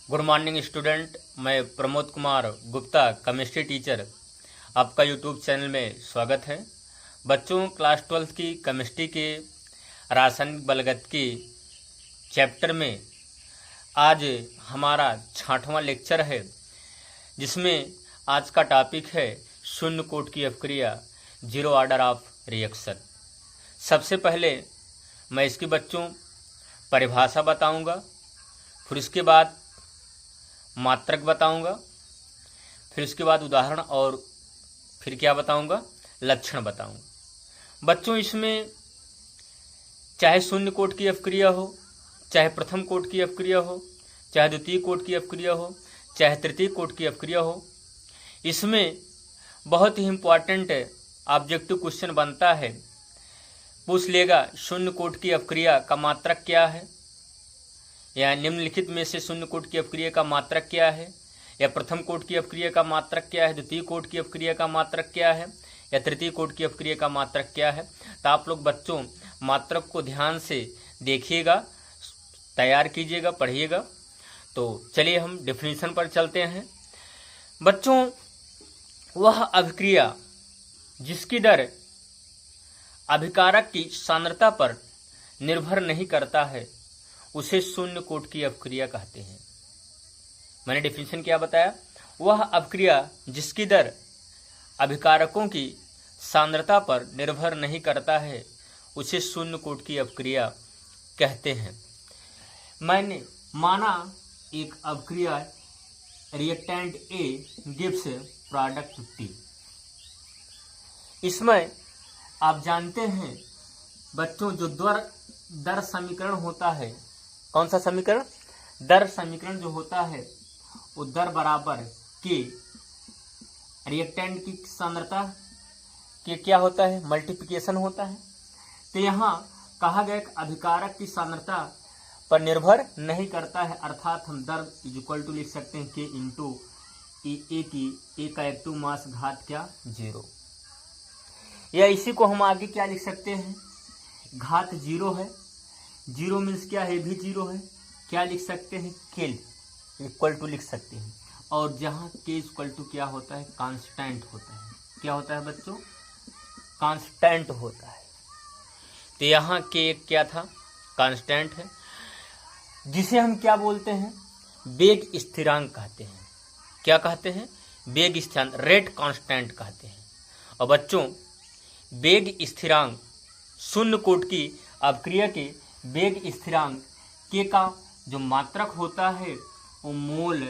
Good morning student. मैं Pramod Kumar Gupta chemistry teacher आपका YouTube channel में स्वागत है। बच्चों, क्लास 12 की केमिस्ट्री के रासायनिक बलगतिकी चैप्टर में आज हमारा 6वां लेक्चर है, जिसमें आज का टॉपिक है शून्य कोट की अपक्रिया, जीरो ऑर्डर ऑफ रिएक्शन। सबसे पहले मैं इसकी बच्चों परिभाषा बताऊंगा, फिर उसके बाद मात्रक बताऊंगा, फिर उसके बाद उदाहरण और फिर क्या बताऊंगा, लक्षण बताऊंगा। बच्चों, इसमें चाहे शून्य कोट की अपक्रिया हो, चाहे प्रथम कोट की अपक्रिया हो, चाहे द्वितीय कोट की अपक्रिया हो, चाहे तृतीय कोट की अपक्रिया हो, इसमें बहुत ही इम्पॉर्टेंट ऑब्जेक्टिव क्वेश्चन बनता है। पूछ लेगा शून्य कोट की अपक्रिया का मात्रक क्या है, या निम्नलिखित में से शून्य कोट की अपक्रिया का मात्रक क्या है, या प्रथम कोट की अपक्रिया का मात्रक क्या है, द्वितीय कोट की अपक्रिया का मात्रक क्या है, या तृतीय कोट की अपक्रिया का मात्रक क्या है। तो आप लोग बच्चों मात्रक को ध्यान से देखिएगा, तैयार कीजिएगा, पढ़िएगा। तो चलिए हम डेफिनेशन पर चलते हैं। बच्चों, वह अभिक्रिया जिसकी दर अभिकारक की सांद्रता पर निर्भर नहीं करता है, उसे शून्य कोट की अपक्रिया कहते हैं। मैंने डेफिनेशन क्या बताया? वह अपक्रिया जिसकी दर अभिकारकों की सांद्रता पर निर्भर नहीं करता है, उसे शून्य कोट की अपक्रिया कहते हैं। मैंने माना एक अपक्रिया reactant A gives product T. इसमें आप जानते हैं बच्चों, जो दर समीकरण होता है, कौन सा समीकरण? दर समीकरण जो होता है वो दर बराबर के रिएक्टेंट की सांद्रता के क्या होता है, मल्टीप्लिकेशन होता है। तो यहाँ कहा गया कि अभिकारक की सांद्रता पर निर्भर नहीं करता है, अर्थात हम दर इज इक्वल टू लिख सकते हैं के इंटू ए का एक्टिव मास घात क्या 0, या इसी को हम आगे क्या लिख सकते हैं, घात 0 है। 0 मीन्स क्या है, भी 0 है, क्या लिख सकते हैं, केल इक्वल टू लिख सकते हैं। और जहाँ के इक्वल टू क्या होता है, कांस्टेंट होता है। क्या होता है बच्चों? कांस्टेंट होता है। तो यहाँ के क्या था, कांस्टेंट है, जिसे हम क्या बोलते हैं, वेग स्थिरांक कहते हैं। क्या कहते हैं? वेग स्थिरांक, रेट कांस्टेंट कहते हैं। और बच्चों, वेग स्थिरांक शून्य कोट की अपक्रिया के वेग स्थिरांक के का जो मात्रक होता है वो मोल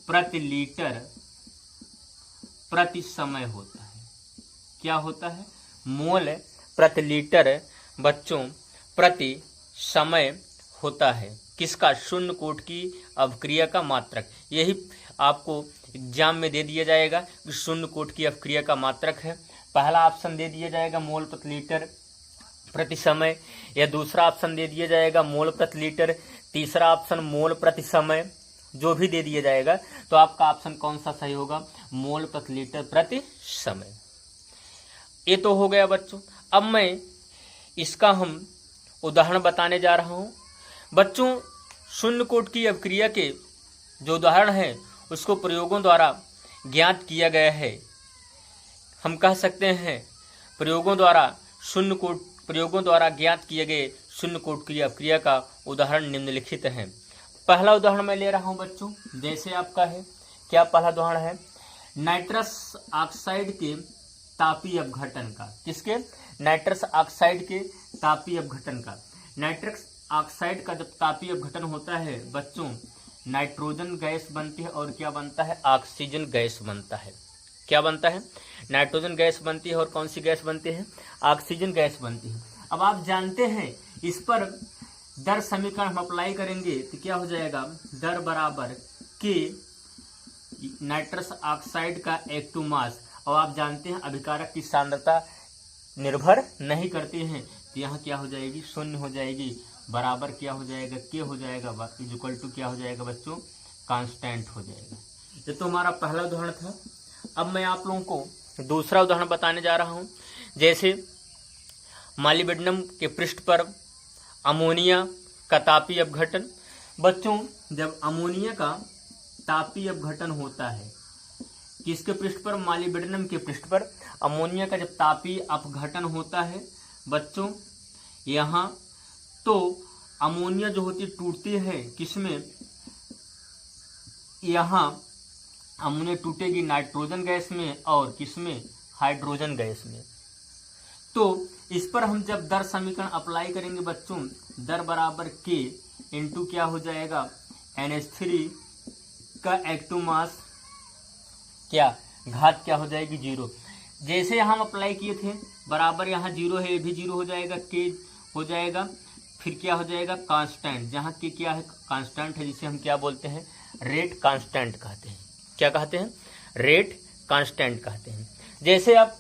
प्रति लीटर प्रति समय होता है। क्या होता है? मोल प्रति लीटर बच्चों प्रति समय होता है। किसका? शून्य कोट की अपक्रिया का मात्रक। यही आपको एग्जाम में दे दिया जाएगा कि शून्य कोट की अपक्रिया का मात्रक है। पहला ऑप्शन दे दिया जाएगा मोल प्रति लीटर प्रति समय, या दूसरा ऑप्शन दे दिया जाएगा मोल प्रति लीटर, तीसरा ऑप्शन मोल प्रति समय, जो भी दे दिया जाएगा। तो आपका ऑप्शन कौन सा सही होगा? मोल प्रति लीटर प्रति समय। ये तो हो गया बच्चों। अब मैं इसका हम उदाहरण बताने जा रहा हूं। बच्चों, शून्य कोट की अपक्रिया के जो उदाहरण है उसको प्रयोगों द्वारा ज्ञात किया गया है। हम कह सकते हैं प्रयोगों द्वारा ज्ञात किए गए शून्य कोट की अपक्रिया का उदाहरण निम्नलिखित है। पहला उदाहरण मैं ले रहा हूं बच्चों, जैसे आपका है, क्या पहला उदाहरण है, नाइट्रस ऑक्साइड के तापीय अपघटन का। किसके? नाइट्रस ऑक्साइड के तापीय अपघटन का। नाइट्रस ऑक्साइड का जब तापीय अपघटन होता है बच्चों, नाइट्रोजन गैस बनती है और क्या बनता है, ऑक्सीजन गैस बनता है। क्या बनता है? नाइट्रोजन गैस बनती है और कौन सी गैस बनती है, ऑक्सीजन गैस बनती है। अब आप जानते हैं इस पर दर समीकरण हम अप्लाई करेंगे तो क्या हो जाएगा, दर बराबर के नाइट्रस ऑक्साइड का एक्टिव मास। और आप जानते हैं अभिकारक की सांद्रता निर्भर नहीं करती है, तो यहाँ क्या हो जाएगी, शून्य हो जाएगी, बराबर क्या हो जाएगा, के हो जाएगा, इज इक्वल टू क्या हो जाएगा बच्चों, कांस्टेंट हो जाएगा। ये तो हमारा पहला उदाहरण था। अब मैं आप लोगों को दूसरा उदाहरण बताने जा रहा हूं। जैसे मॉलिब्डेनम के पृष्ठ पर अमोनिया का तापीय अपघटन। बच्चों जब अमोनिया का तापीय अपघटन होता है किसके पृष्ठ पर, मॉलिब्डेनम के पृष्ठ पर अमोनिया का जब तापीय अपघटन होता है बच्चों यहाँ, तो अमोनिया जो होती टूटती है किसमें, यहाँ अमोनिया टूटेगी नाइट्रोजन गैस में और किसमें, हाइड्रोजन गैस में। तो इस पर हम जब दर समीकरण अप्लाई करेंगे बच्चों, दर बराबर के इंटू क्या हो जाएगा, NH3 का एक्टिव मास क्या, घात क्या हो जाएगी 0। जैसे हम अप्लाई किए थे बराबर यहाँ 0 है, ये भी 0 हो जाएगा, के हो जाएगा, फिर क्या हो जाएगा कांस्टेंट, जहाँ के क्या है कांस्टेंट है, जिसे हम क्या बोलते हैं रेट कांस्टेंट कहते हैं। क्या कहते हैं, रेट कांस्टेंट कहते हैं। जैसे अब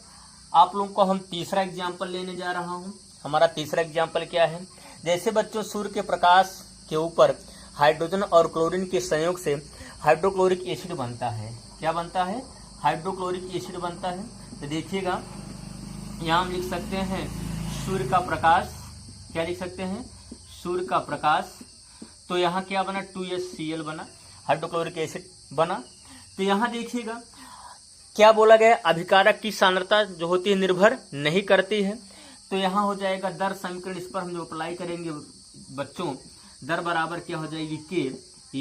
आप लोगों को हम तीसरा एग्जाम्पल लेने जा रहा हूँ। हमारा तीसरा एग्जाम्पल क्या है, जैसे बच्चों सूर्य के प्रकाश के ऊपर हाइड्रोजन और क्लोरीन के संयोग से हाइड्रोक्लोरिक एसिड बनता है। क्या बनता है, हाइड्रोक्लोरिक एसिड बनता है। तो देखिएगा यहाँ हम लिख सकते हैं सूर्य का प्रकाश, क्या लिख सकते हैं, सूर्य का प्रकाश। तो यहाँ क्या बना, 2HCl बना, हाइड्रोक्लोरिक एसिड बना। तो यहाँ देखिएगा क्या बोला गया, अभिकारक की सांद्रता जो होती है निर्भर नहीं करती है। तो यहाँ हो जाएगा दर समीकरण, इस पर हम जो अप्लाई करेंगे बच्चों, दर बराबर क्या हो जाएगी के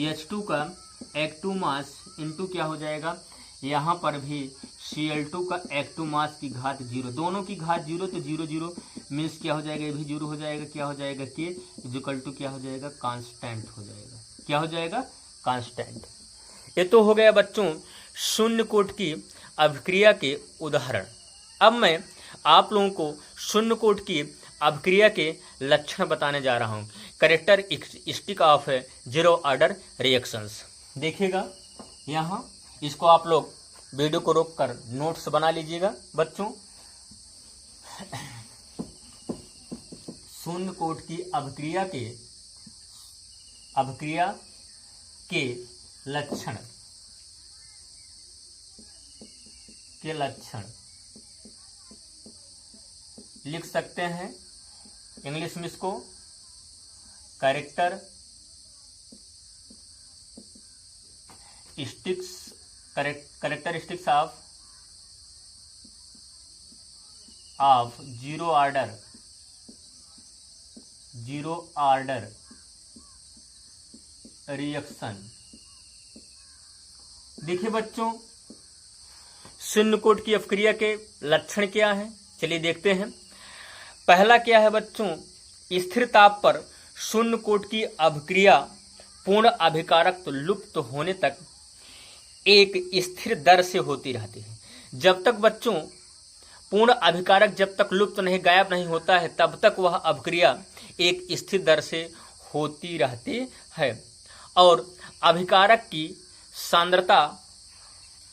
H2 का एक्टिव मास इंटू क्या हो जाएगा, यहाँ पर भी Cl2 का एक्टिव मास की घात 0, दोनों की घात 0, तो 0 0 मीन्स क्या हो जाएगा, ये भी 0 हो जाएगा, क्या हो जाएगा के इक्वल टू क्या हो जाएगा कांस्टेंट हो जाएगा। क्या हो जाएगा, कांस्टेंट। ये तो हो गया बच्चों शून्य कोट की अभिक्रिया के उदाहरण। अब मैं आप लोगों को शून्य कोट की अभिक्रिया के लक्षण बताने जा रहा हूँ, characteristic of zero order reactions. देखिएगा यहाँ, इसको आप लोग वीडियो को रोककर नोट्स बना लीजिएगा बच्चों। शून्य कोट की अभिक्रिया के लक्षण लिख सकते हैं इंग्लिश में इसको characteristics of zero order reaction. देखिए बच्चों शून्य कोट की अभिक्रिया के लक्षण क्या है, चलिए देखते हैं। पहला क्या है बच्चों, स्थिर ताप पर शून्य कोट की अभिक्रिया पूर्ण अभिकारक लुप्त होने तक एक स्थिर दर से होती रहती है। जब तक बच्चों पूर्ण अभिकारक जब तक लुप्त नहीं, गायब नहीं होता है, तब तक वह अभिक्रिया एक स्थिर दर से होती रहती है और अभिकारक की सांद्रता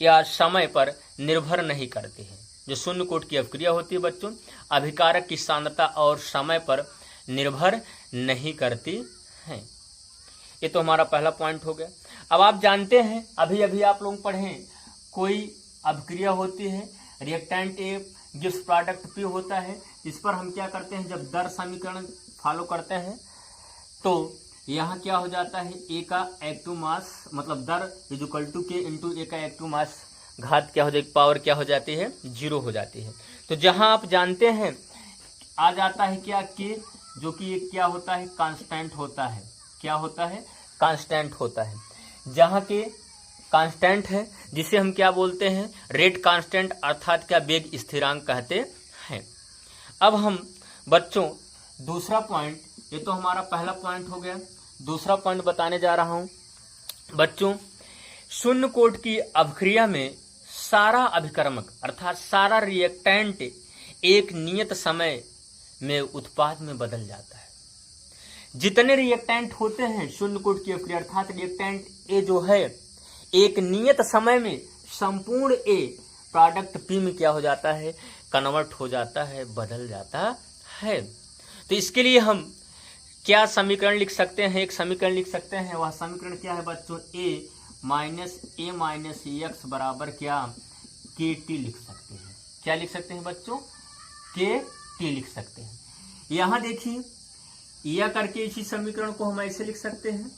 या समय पर निर्भर नहीं करती है। जो शून्य कोट की अभिक्रिया होती है बच्चों, अभिकारक की सांद्रता और समय पर निर्भर नहीं करती है। ये तो हमारा पहला पॉइंट हो गया। अब आप जानते हैं, अभी अभी आप लोग पढ़ें, कोई अभिक्रिया होती है, reactant A gives product P होता है। इस पर हम क्या करते हैं, जब दर समीकरण फॉलो करते हैं तो यहाँ क्या हो जाता है, ए का एक्टिव मास मतलब दर इज इक्वल टू के इंटू ए का एक्टिव मास, घात क्या हो जाएगी, पावर क्या हो जाती है, 0 हो जाती है। तो जहां आप जानते हैं आ जाता है क्या, के, जो कि एक क्या होता है, कांस्टेंट होता है। क्या होता है, कांस्टेंट होता है। जहां के कांस्टेंट है जिसे हम क्या बोलते हैं, रेट कांस्टेंट, अर्थात क्या वेग स्थिरांक कहते हैं। अब हम बच्चों दूसरा पॉइंट, ये तो हमारा पहला पॉइंट हो गया, दूसरा पॉइंट बताने जा रहा हूं बच्चों। शून्य कोट की अभिक्रिया में सारा अभिकर्मक अर्थात सारा रिएक्टेंट एक नियत समय में उत्पाद में बदल जाता है। जितने रिएक्टेंट होते हैं शून्य कोट की अभिक्रिया अर्थात रिएक्टेंट ए जो है एक नियत समय में संपूर्ण ए प्रोडक्ट पी में क्या हो जाता है, कन्वर्ट हो जाता है, बदल जाता है। तो इसके लिए हम क्या समीकरण लिख सकते हैं, एक समीकरण लिख सकते हैं। वह समीकरण क्या है बच्चों, ए माइनस एक्स बराबर क्या, के टी लिख सकते हैं। क्या लिख सकते हैं बच्चों, के टी लिख सकते हैं। यहां देखिए या करके इसी समीकरण को हम ऐसे लिख सकते हैं,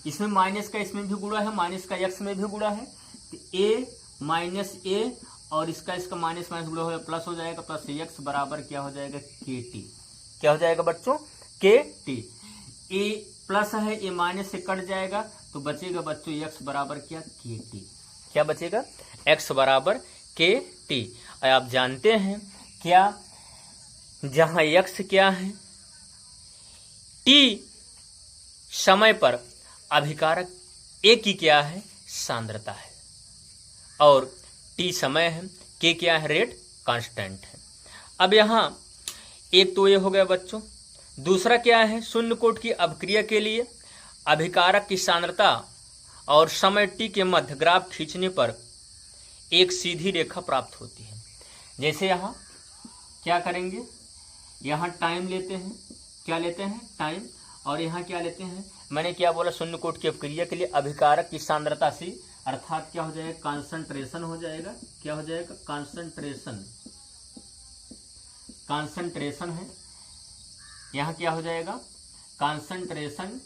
इसमें माइनस का इसमें भी गुणा है, माइनस का एक्स में भी गुणा है, तो ए माइनस ए और इसका माइनस माइनस गुणा हो जाएगा प्लस हो जाएगा, प्लस एक्स बराबर क्या हो जाएगा के टी। क्या हो जाएगा बच्चों? के टी। ए प्लस है, ए माइनस से कट जाएगा तो बचेगा बच्चों एक्स बराबर क्या? के टी। क्या बचेगा? एक्स बराबर के टी। और आप जानते हैं क्या, जहां एक्स क्या है, टी समय पर अभिकारक ए की क्या है? सांद्रता है। और टी समय है, के क्या है? रेट कांस्टेंट है। अब यहां एक तो ये हो गया बच्चों, दूसरा क्या है? शून्य कोट की अभिक्रिया के लिए अभिकारक की सांद्रता और समय टी के मध्य ग्राफ खींचने पर एक सीधी रेखा प्राप्त होती है। जैसे यहां क्या करेंगे, यहां टाइम लेते हैं, क्या लेते हैं? टाइम। और यहां क्या लेते हैं? मैंने क्या बोला? शून्य कोट की अभिक्रिया के लिए अभिकारक की सांद्रता से, अर्थात क्या हो जाएगा? कॉन्सेंट्रेशन हो जाएगा। क्या हो जाएगा? कॉन्सेंट्रेशन। कॉन्सेंट्रेशन है, यहां क्या हो जाएगा? कॉन्सेंट्रेशन।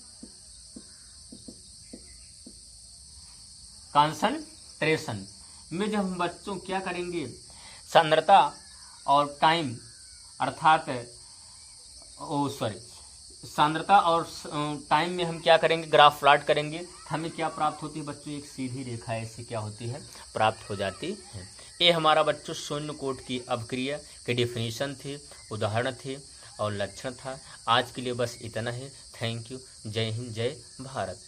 कॉन्सेंट्रेशन में जब हम बच्चों क्या करेंगे, सांद्रता और टाइम अर्थात सांद्रता और टाइम में हम क्या करेंगे? ग्राफ प्लॉट करेंगे। हमें क्या प्राप्त होती है बच्चों? एक सीधी रेखा ऐसी क्या होती है? प्राप्त हो जाती है। ये हमारा बच्चों शून्य कोट की अभिक्रिया की डिफिनीशन थी, उदाहरण थे और लक्षण था। आज के लिए बस इतना ही। Thank you. जय हिंद, जय भारत।